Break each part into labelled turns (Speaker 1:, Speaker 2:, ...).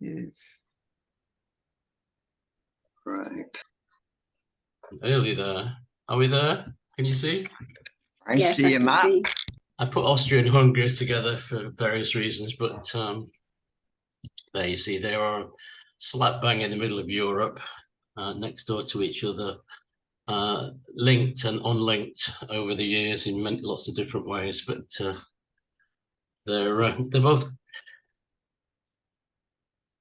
Speaker 1: Yes.
Speaker 2: Right.
Speaker 3: Nearly there. Are we there? Can you see?
Speaker 2: I
Speaker 4: Yes,
Speaker 2: see
Speaker 4: I
Speaker 2: a
Speaker 4: can
Speaker 2: map.
Speaker 4: see.
Speaker 3: I put Austria and Hungary together for various reasons, but there you see they are slap bang in the middle of Europe, next door to each other, linked and unlinked over the years in lots of different ways, but they're both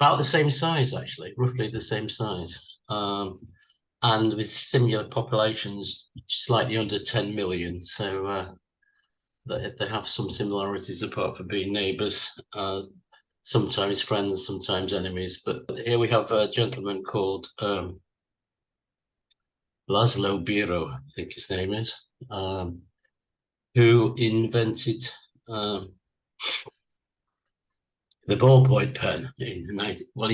Speaker 3: about the same size, actually, roughly the same size, and with similar populations, slightly under 10 million. So they have some similarities apart from being neighbours, sometimes friends, sometimes enemies. But here we have a gentleman called Laszlo Biro, I think his name is, who invented the ballpoint pen he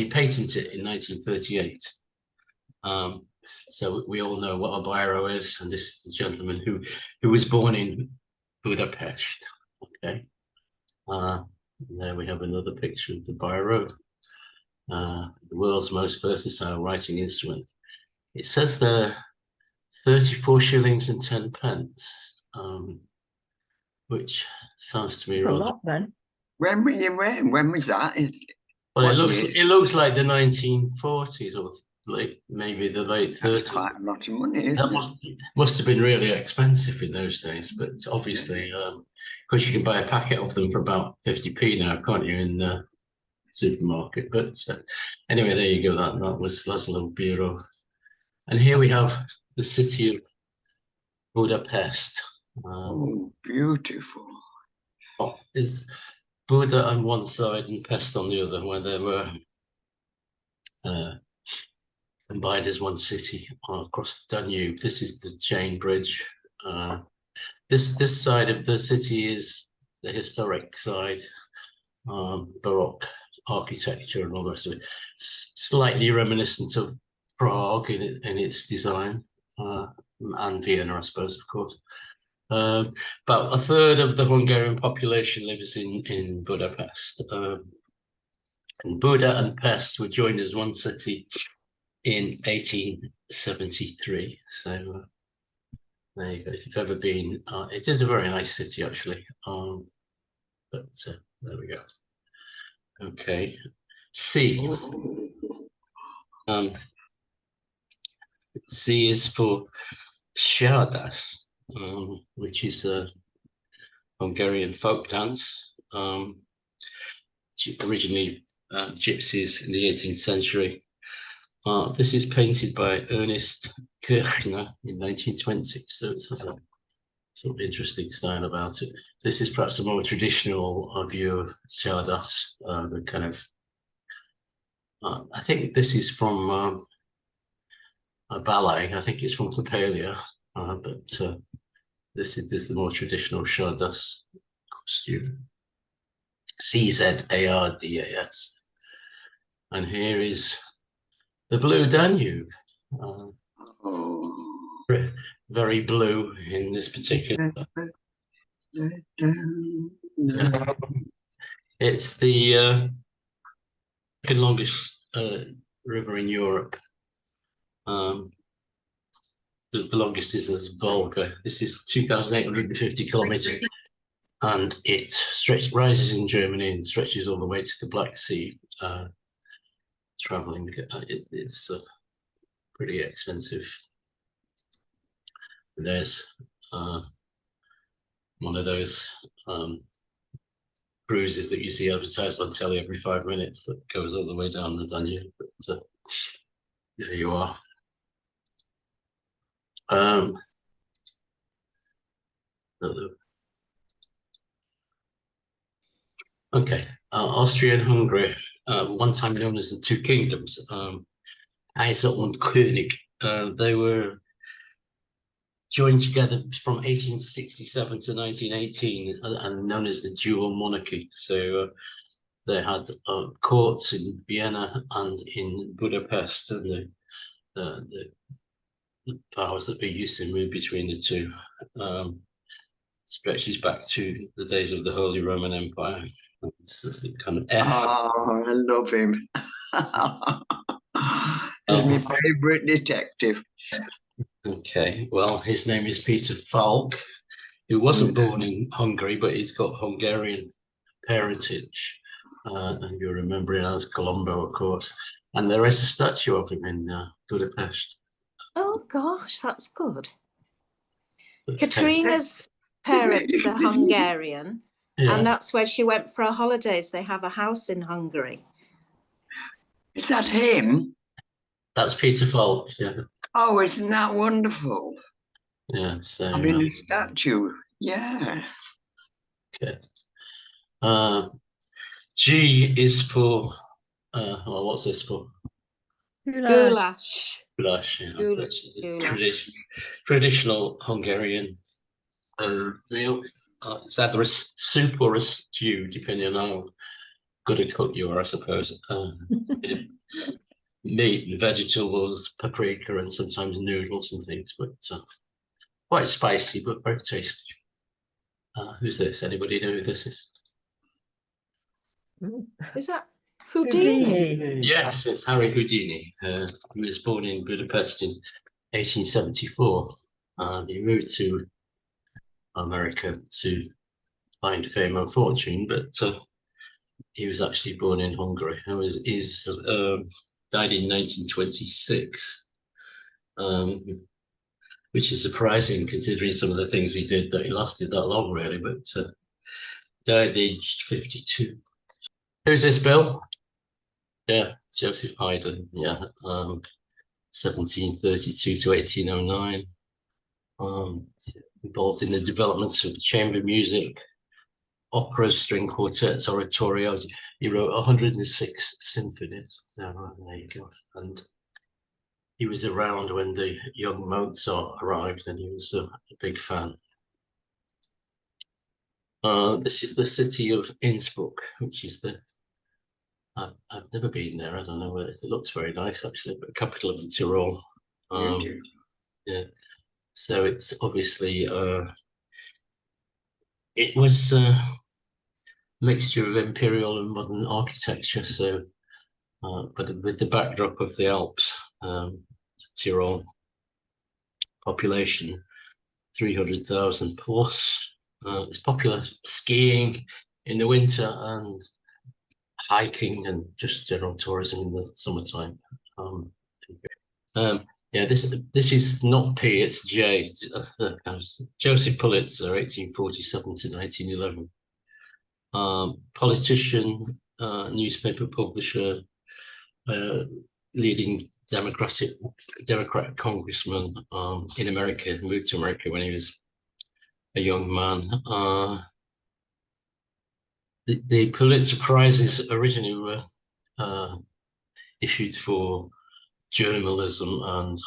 Speaker 3: patented it in 1938. So we all know what a biro is, and this is the gentleman who was born in Budapest. Okay, there we have another picture of the biro, the world's most versatile writing instrument. It says there 34 shillings and 10 pence, which sounds to me
Speaker 4: A
Speaker 3: rather.
Speaker 4: lot then.
Speaker 2: When was that?
Speaker 3: Well,
Speaker 2: What
Speaker 3: it looks like the 1940s or like maybe the late 30s.
Speaker 2: That's quite a lot of money, isn't
Speaker 3: That
Speaker 2: it?
Speaker 3: must have been really expensive in those days, but obviously, because you can buy a packet of them for about 50p now, can't you, in the supermarket? But anyway, there you go. That was Laszlo Biro, and here we have the city of Budapest.
Speaker 2: Oh, beautiful.
Speaker 3: Is Buda on one side and Pest on the other, where they were combined as one city across the Danube. This is the chain bridge. This side of the city is the historic side, Baroque architecture and all the rest of it. Slightly reminiscent of Prague in its design, and Vienna, I suppose, of course. About a third of the Hungarian population lives in Budapest. And Buda and Pest were joined as one city in 1873. So there you go. If you've ever been, it is a very nice city actually. But there we go. Okay, C. C is for Zsa Zsa, which is a Hungarian folk dance. Originally gypsies in the 18th century. This is painted by Ernest Kirchner in 1920, so it has a sort of interesting style about it. This is perhaps a more traditional view of Zsa Zsa, the kind of, I think this is from a ballet. I think it's from Coppelia, but this is the more traditional Zsa Zsa costume. Czardas. And here is the Blue Danube. Very blue in this particular. It's the second longest river in Europe. The longest is the Volga. This is 2,850 kilometers, and it rises in Germany and stretches all the way to the Black Sea. Traveling, it's pretty expensive. There's one of those cruises that you see advertised on telly every 5 minutes that goes all the way down the Danube. But there you are. Okay, Austria and Hungary, one time known as the Two Kingdoms, Kaiser und König. They were joined together from 1867 to 1918 and known as the dual monarchy. So they had courts in Vienna and in Budapest, and the powers that be used to move between the two. Stretches back to the days of the Holy Roman Empire. It's just a kind of F.
Speaker 2: Oh, I love him. He's my favourite detective.
Speaker 3: Okay, well, his name is Peter Falk, who wasn't born in Hungary, but he's got Hungarian parentage. And you remember him as Colombo, of course. And there is a statue of him in Budapest.
Speaker 1: Oh gosh, that's good.
Speaker 3: That's
Speaker 1: Katrina's parents are Hungarian,
Speaker 3: Yeah.
Speaker 1: and that's where she went for her holidays. They have a house in Hungary.
Speaker 2: Is that him?
Speaker 3: That's Peter Falk, yeah.
Speaker 2: Oh, isn't that wonderful?
Speaker 3: Yeah, so
Speaker 2: I mean, the statue. Yeah.
Speaker 3: okay. G is for well, what's this for?
Speaker 1: Goulash.
Speaker 3: Goulash, yeah,
Speaker 1: Goulash.
Speaker 3: which is a traditional Hungarian meal. It's either a soup or a stew, depending on how good a cook you are, I suppose. Meat and vegetables, paprika, and sometimes noodles and things, but quite spicy, but very tasty. Who's this? Anybody know who this is?
Speaker 1: Is that Houdini?
Speaker 3: Yes, it's Harry Houdini. He was born in Budapest in 1874. He moved to America to find fame and fortune, but he was actually born in Hungary. He's died in 1926, which is surprising considering some of the things he did that he lasted that long, really. But died aged 52. Who's this, Bill? Yeah, Joseph Haydn. Yeah, 1732 to 1809. Involved in the developments of chamber music, operas, string quartets, oratorios. He wrote 106 symphonies. There you go. And he was around when the young Mozart arrived, and he was a big fan. This is the city of Innsbruck, which is the I've never been there. I don't know where it looks very nice, actually, but capital of the Tyrol. Yeah. So it's obviously it was a mixture of imperial and modern architecture. So, but with the backdrop of the Alps, Tyrol population 300,000 plus. It's popular skiing in the winter and hiking and just general tourism in the summertime. Yeah, this is not P, it's J. Joseph Pulitzer, 1847 to 1911. Politician, newspaper publisher, leading Democratic congressman in America. Moved to America when he was a young man. The Pulitzer Prizes originally were issued for journalism and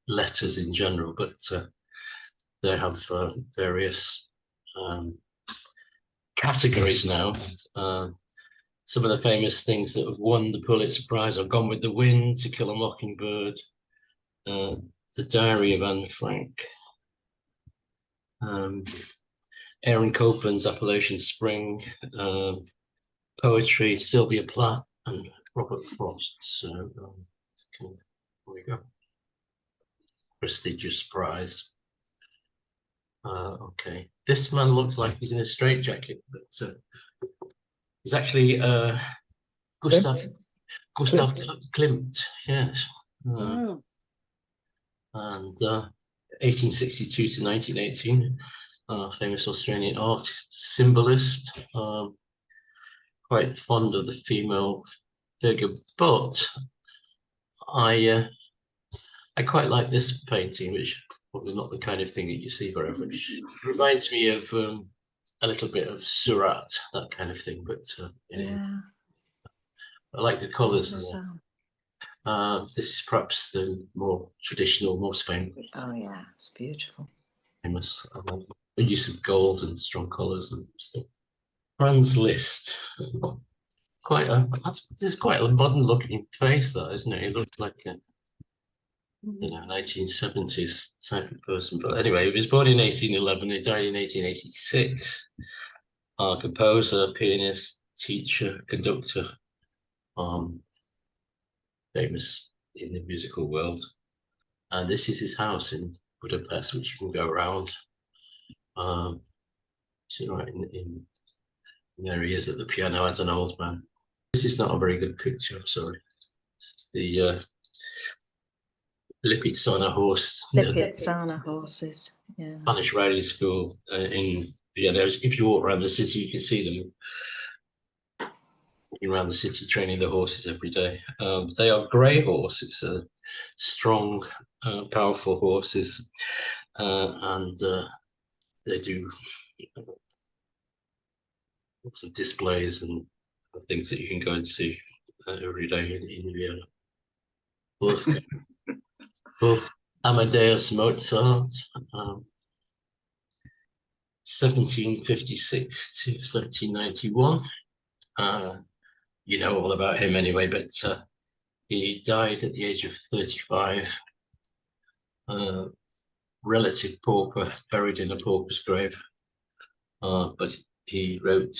Speaker 3: letters in general, but they have various categories now. Some of the famous things that have won the Pulitzer Prize are Gone with the Wind, To Kill a Mockingbird, The Diary of Anne Frank, Aaron Copland's Appalachian Spring, poetry, Sylvia Plath and Robert Frost. So here we go. Prestigious prize. Okay, this man looks like he's in a straitjacket, but he's actually Gustav Klimt. Yes. And 1862 to 1918, famous Australian artist, symbolist, quite fond of the female figure, but I quite like this painting, which probably not the kind of thing that you see very much. It reminds me of a little bit of Surat, that kind of thing, but yeah. I like the colours. This is perhaps the more traditional, most famous.
Speaker 1: Oh yeah, it's beautiful.
Speaker 3: Famous the use of gold and strong colours and stuff. Franz Liszt. This is quite a modern-looking face, that, isn't it? He looks like a 1970s type of person. But anyway, he was born in 1811. He died in 1886. Composer, pianist, teacher, conductor, famous in the musical world. And this is his house in Budapest, which you can go around. See right in there he is at the piano as an old man. This is not a very good picture, I'm sorry. It's the Lipizzaner horse.
Speaker 1: Lipizzaner horses. Yeah.
Speaker 3: Spanish riding school in Vienna. If you walk around the city, you can see them around the city training the horses every day. They are grey horses, strong, powerful horses, and they do lots of displays and things that you can go and see every day in Vienna. Both Amadeus Mozart, 1756 to 1791. You know all about him anyway, but he died at the age of 35, relative pauper, buried in a pauper's grave. But he wrote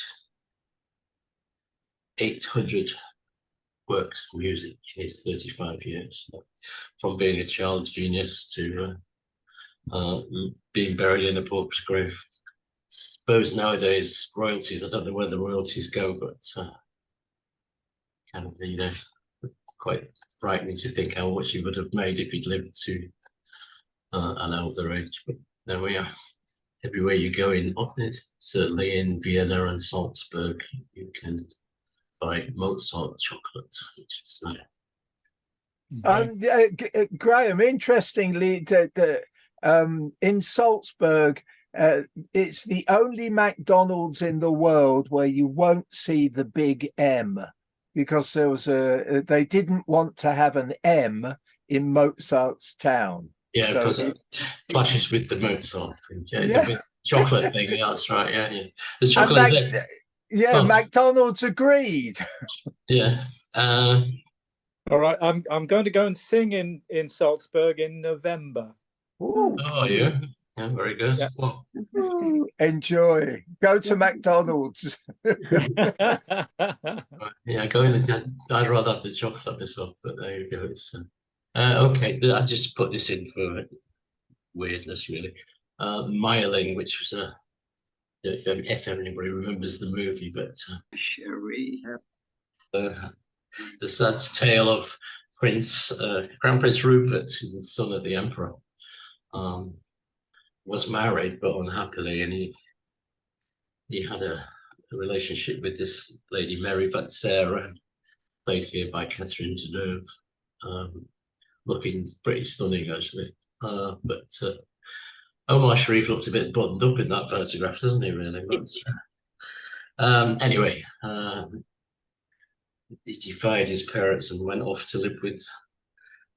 Speaker 3: 800 works of music in his 35 years, from being a child genius to being buried in a pauper's grave. Suppose nowadays royalties, I don't know where the royalties go, but kind of, you know, quite frightening to think how much he would have made if he'd lived to an older age. But there we are. Everywhere you go in, certainly in Vienna and Salzburg, you can buy Mozart chocolate, which is
Speaker 4: Graham, interestingly, in Salzburg, it's the only McDonald's in the world where you won't see the big M, because there was they didn't want to have an M in Mozart's town.
Speaker 3: Yeah,
Speaker 4: so
Speaker 3: because it clashes with the Mozart thing.
Speaker 4: Yeah.
Speaker 3: The chocolate thing. Yeah, that's right. Yeah. The chocolate thing.
Speaker 4: Yeah, McDonald's agreed.
Speaker 3: Yeah.
Speaker 5: All right, I'm going to go and sing in Salzburg in November.
Speaker 4: Ooh.
Speaker 3: Oh, yeah. Yeah, very good.
Speaker 5: Yeah.
Speaker 3: Well,
Speaker 4: Enjoy. Go to McDonald's.
Speaker 3: yeah, go in. I'd rather have the chocolate myself, but there you go. It's okay. I just put this in for weirdness, really. Myling, which was if anybody remembers the movie, but
Speaker 2: Sherry.
Speaker 3: the sad tale of Crown Prince Rupert, who's the son of the emperor, was married but unhappily, and he had a relationship with this lady Mary Vatsera, played here by Catherine Deneuve, looking pretty stunning actually. But Omar Sharif looked a bit buttoned up in that photograph, doesn't he? Really. But, anyway, he defied his parents and went off to live with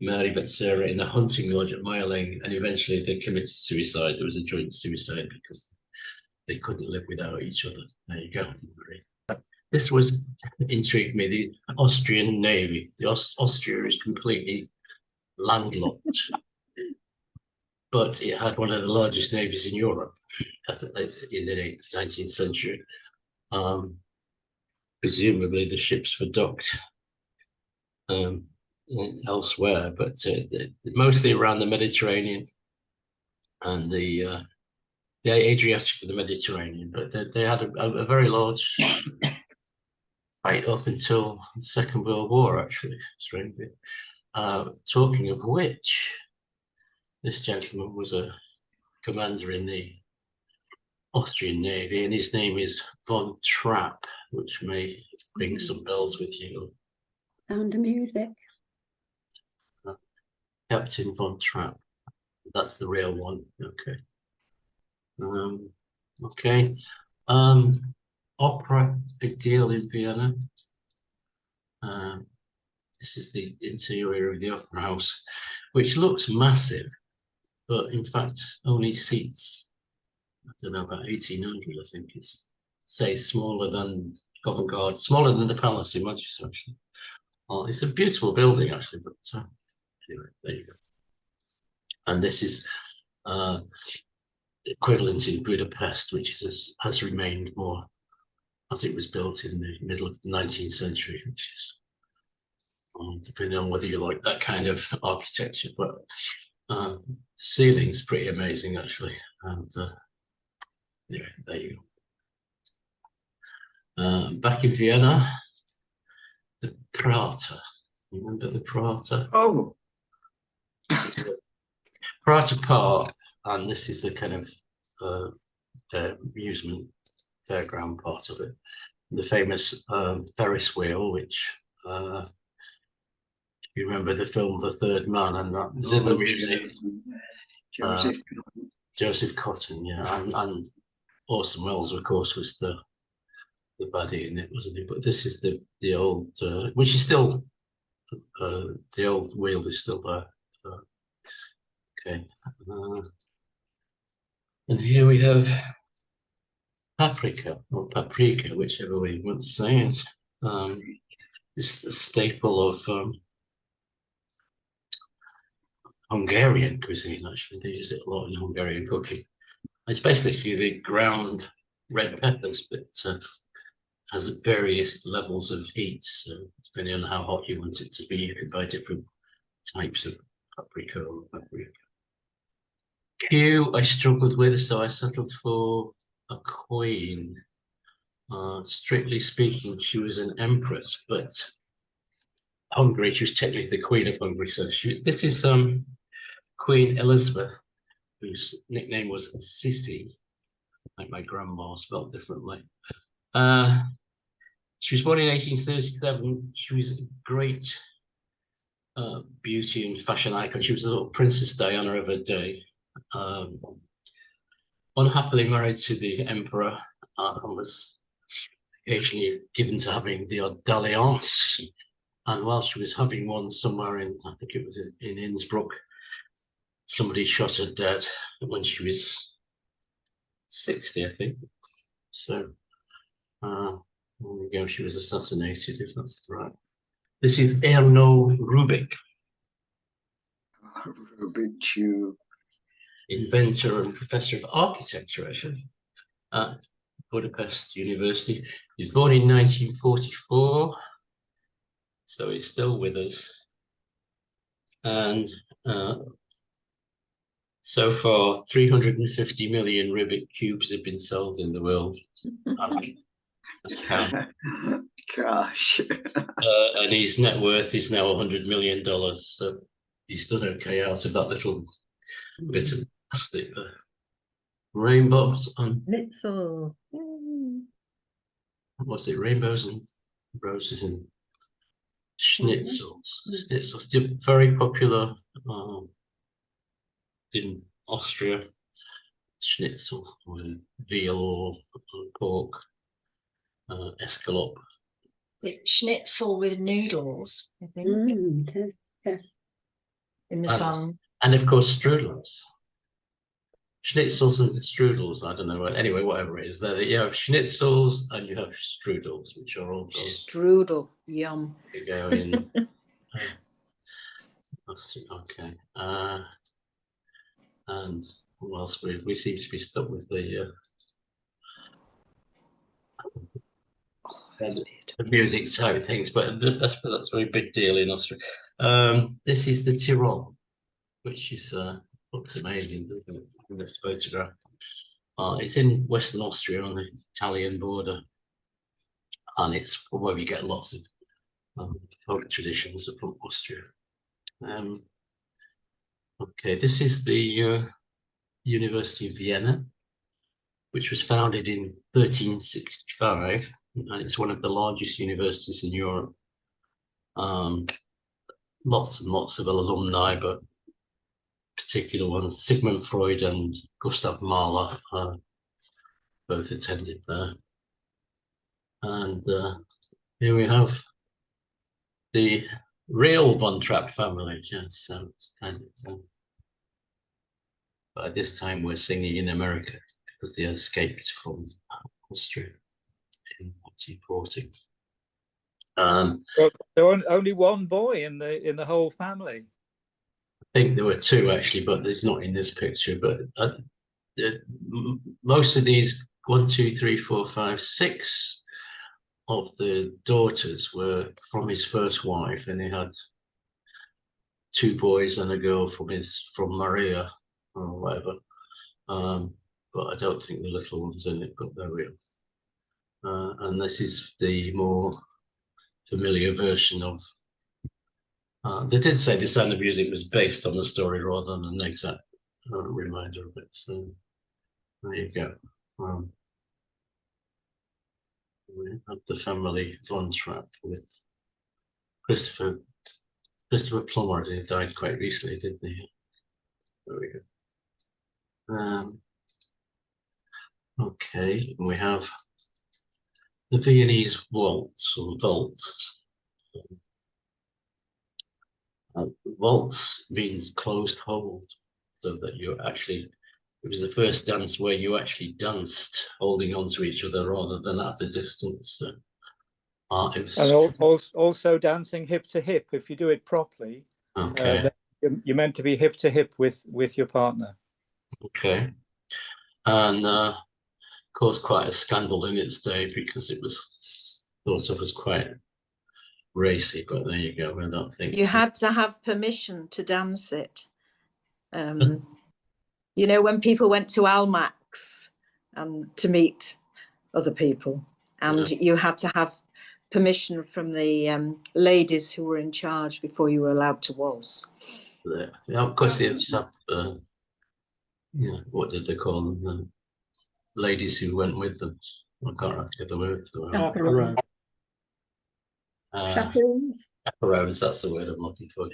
Speaker 3: Mary Vatsera in a hunting lodge at Myling, and eventually they committed suicide. There was a joint suicide because they couldn't live without each other. There you go. This was intrigued me. The Austrian Navy. Austria is completely landlocked, but it had one of the largest navies in Europe in the 19th century. Presumably the ships were docked elsewhere, but mostly around the Mediterranean and the Adriatic of the Mediterranean. But they had a very large right up until the Second World War, actually, strangely. Talking of which, this gentleman was a commander in the Austrian Navy, and his name is von Trapp, which may ring some bells with you.
Speaker 6: Sound of music.
Speaker 3: Captain von Trapp. That's the real one. Okay. Okay. Opera, big deal in Vienna. This is the interior of the opera house, which looks massive, but in fact only seats, I don't know, about 1,800, I think. It's, say, smaller than Covent Garden, smaller than the Palace in Manchester, actually. It's a beautiful building, actually, but anyway, there you go. And this is equivalent in Budapest, which has remained more as it was built in the middle of the 19th century, which is depending on whether you like that kind of architecture. But the ceiling's pretty amazing, actually. And anyway, there you go. Back in Vienna, the Prater. Remember the Prater?
Speaker 2: Oh,
Speaker 3: Prater Park, and this is the kind of the amusement fairground part of it. The famous Ferris wheel, which you remember the film The Third Man, and that's in the music. Joseph Cotton, yeah, and Orson Welles, of course, was the baddie in it, wasn't he? But this is the old, which is still the old wheel is still there. Okay, and here we have paprika or paprika, whichever way you want to say it. It's the staple of Hungarian cuisine. Actually, they use it a lot in Hungarian cooking. It's basically the ground red peppers, but has various levels of heat. So depending on how hot you want it to be, you can buy different types of paprika or paprika. Q I struggled with, so I settled for a queen. Strictly speaking, she was an empress, but Hungary, she was technically the queen of Hungary. So this is Queen Elizabeth, whose nickname was Sissy, like my grandma, spelled differently. She was born in 1837. She was a great beauty and fashion icon. She was a little Princess Diana of her day. Unhappily married to the emperor, and was occasionally given to having the odd dalliance. And while she was having one somewhere in, I think it was in Innsbruck, somebody shot her dead when she was 60, I think. So there we go, she was assassinated, if that's right. This is Erno Rubik,
Speaker 2: Rubik Tube.
Speaker 3: inventor and professor of architecture, actually, at Budapest University. He was born in 1944, so he's still with us. And so far, 350 million Rubik cubes have been sold in the world.
Speaker 2: Gosh.
Speaker 3: And his net worth is now $100 million. So he's done okay out of that little bit of plastic there. Rainbows and
Speaker 6: Schnitzel.
Speaker 3: what's it? Rainbows and roses and schnitzels. Schnitzels, they're very popular in Austria. Schnitzel with veal or pork, escalope.
Speaker 1: Schnitzel with noodles, I think,
Speaker 6: Yes.
Speaker 1: in the song.
Speaker 3: And of course, strudels. Schnitzels and strudels, I don't know. Anyway, whatever it is, there you have schnitzels and you have strudels, which are all those.
Speaker 1: Strudel, yum.
Speaker 3: You go in. Okay. And what else? We seem to be stuck with the music type things, but that's a very big deal in Austria. This is the Tyrol, which is looks amazing, doesn't it, in this photograph. It's in Western Austria on the Italian border, and it's where we get lots of folk traditions from Austria. Okay, this is the University of Vienna, which was founded in 1365, and it's one of the largest universities in Europe. Lots and lots of alumni, but particular ones, Sigmund Freud and Gustav Mahler both attended there. And here we have the real von Trapp family. Yes, so it's kind of, but at this time we're singing in America because they escaped from Austria in 1940.
Speaker 5: There was only one boy in the whole family.
Speaker 3: I think there were two actually, but it's not in this picture. But most of these 1, 2, 3, 4, 5, 6 of the daughters were from his first wife, and he had 2 boys and a girl from Maria or whatever. But I don't think the little one's in it, but there we are. And this is the more familiar version of. They did say The Sound of Music was based on the story rather than an exact reminder of it. So there you go. We have the family von Trapp with Christopher Plummer. He died quite recently, didn't he? There we go. Okay, we have the Viennese waltz or waltz. Waltz means closed hold, so that you actually, it was the first dance where you actually danced holding on to each other rather than at a distance. So, it was,
Speaker 5: And also dancing hip to hip. If you do it properly,
Speaker 3: okay.
Speaker 5: You're meant to be hip to hip with your partner.
Speaker 3: Okay. And caused quite a scandal in its day because it was thought of as quite racy, but there you go. I don't think
Speaker 1: You had to have permission to dance it. You know, when people went to Almack's and to meet other people, and you had to have permission from the ladies who were in charge before you were allowed to waltz.
Speaker 3: Yeah, of course, it's what did they call them? The ladies who went with them. I can't get the word.
Speaker 6: Chaperones.
Speaker 3: Chaperones, that's the word I'm looking for.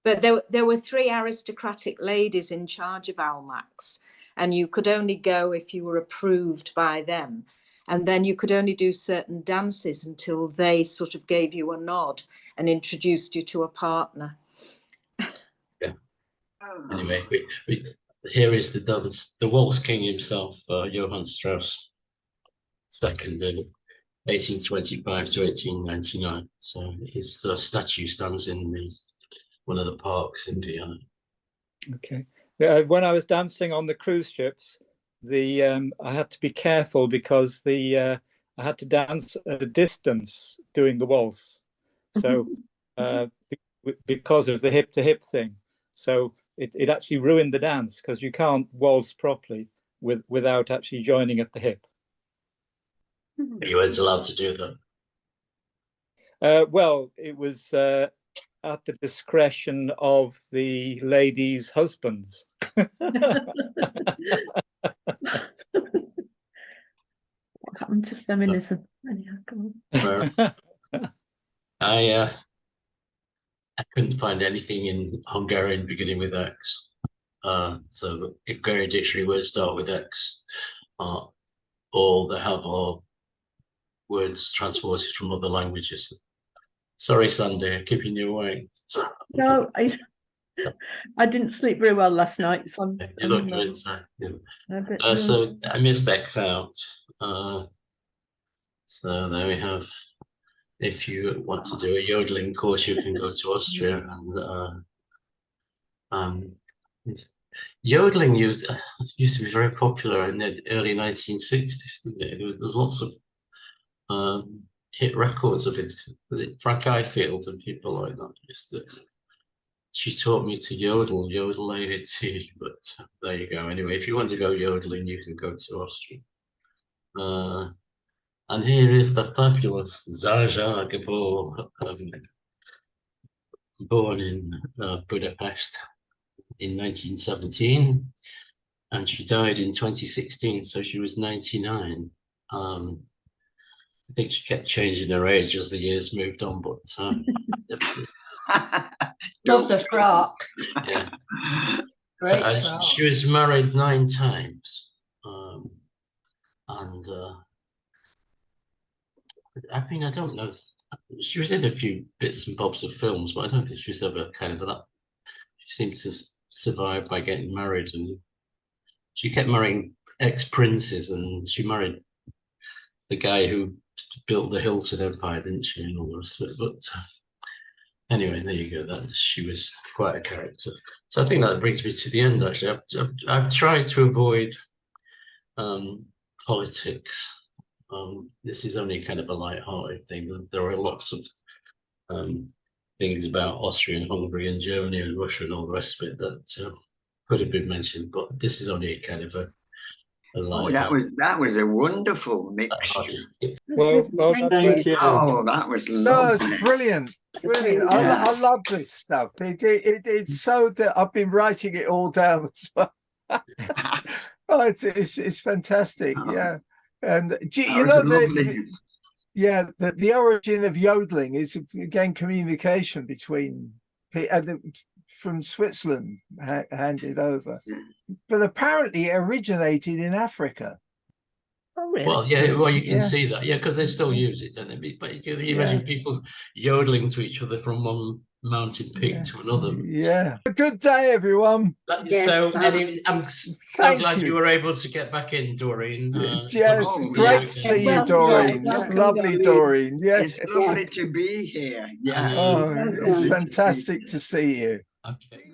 Speaker 1: But there were 3 aristocratic ladies in charge of Almack's, and you could only go if you were approved by them. And then you could only do certain dances until they sort of gave you a nod and introduced you to a partner.
Speaker 3: Yeah. Anyway, here is the dance, the waltz king himself, Johann Strauss II, in 1825 to 1899. So his statue stands in one of the parks in Vienna.
Speaker 5: Okay. When I was dancing on the cruise ships, I had to be careful because I had to dance at a distance doing the waltz. So because of the hip to hip thing, so it actually ruined the dance because you can't waltz properly without actually joining at the hip.
Speaker 3: You weren't allowed to do that.
Speaker 5: Well, it was at the discretion of the ladies' husbands.
Speaker 6: What happened to feminism? Anyhow, come on.
Speaker 3: I couldn't find anything in Hungarian beginning with X. So if Hungarian dictionary words start with X, all they have are words transported from other languages. Sorry, Sandy, I'm keeping you awake.
Speaker 6: No, I didn't sleep very well last night, so
Speaker 3: You look good.
Speaker 6: yeah.
Speaker 3: So I missed X out. So there we have. If you want to do a yodeling course, you can go to Austria, and yodeling used to be very popular in the early 1960s. There's lots of hit records of it. Was it Frank Ifield and people like that? She taught me to yodel AAT, but there you go. Anyway, if you want to go yodeling, you can go to Austria. And here is the fabulous Zsa Zsa Gabor, born in Budapest in 1917, and she died in 2016, so she was 99. I think she kept changing her age as the years moved on, but
Speaker 6: Love the frock.
Speaker 3: Yeah.
Speaker 6: Great
Speaker 3: So,
Speaker 6: frock.
Speaker 3: she was married 9 times, and I mean, I don't know. She was in a few bits and bobs of films, but I don't think she was ever kind of that. She seemed to survive by getting married, and she kept marrying ex-princes, and she married the guy who built the Hilton Empire, didn't she, and all the rest of it. But anyway, there you go. That she was quite a character. So I think that brings me to the end. Actually, I've tried to avoid politics. This is only kind of a light-hearted thing. There are lots of things about Austria and Hungary and Germany and Russia and all the rest of it that could have been mentioned, but this is only a kind of a
Speaker 2: Oh,
Speaker 3: light.
Speaker 2: that was a wonderful mixture.
Speaker 5: Well,
Speaker 6: Thank you.
Speaker 2: Oh, that was
Speaker 4: No, it's
Speaker 2: lovely.
Speaker 4: brilliant. Brilliant. I
Speaker 2: Yes.
Speaker 4: love this stuff. It's so that I've been writing it all down as well. Oh, it's fantastic.
Speaker 2: Oh,
Speaker 4: Yeah. And
Speaker 2: that
Speaker 4: you
Speaker 2: was
Speaker 4: know,
Speaker 2: a lovely.
Speaker 4: yeah, the origin of yodeling is again communication between from Switzerland handed over, but apparently it originated in Africa.
Speaker 6: Oh, really?
Speaker 3: Well, yeah, well, you can
Speaker 4: Yeah.
Speaker 3: see that, yeah, because they still use it, don't they? But you can imagine people yodeling to each other from one mountain peak to another.
Speaker 4: Yeah. A good day, everyone.
Speaker 3: So, anyway, I'm so
Speaker 4: Thank
Speaker 3: glad you
Speaker 4: you.
Speaker 3: were able to get back in, Doreen.
Speaker 4: Yeah, it's
Speaker 2: Oh,
Speaker 4: great
Speaker 2: yeah.
Speaker 4: to see you,
Speaker 6: Well,
Speaker 4: Doreen.
Speaker 6: yeah,
Speaker 4: It's
Speaker 6: welcome,
Speaker 4: lovely,
Speaker 6: Doreen.
Speaker 4: Doreen. Yeah.
Speaker 2: It's lovely to be here. Yeah.
Speaker 4: Oh,
Speaker 6: Well
Speaker 4: it's
Speaker 6: done.
Speaker 4: fantastic to see you.
Speaker 3: Okay.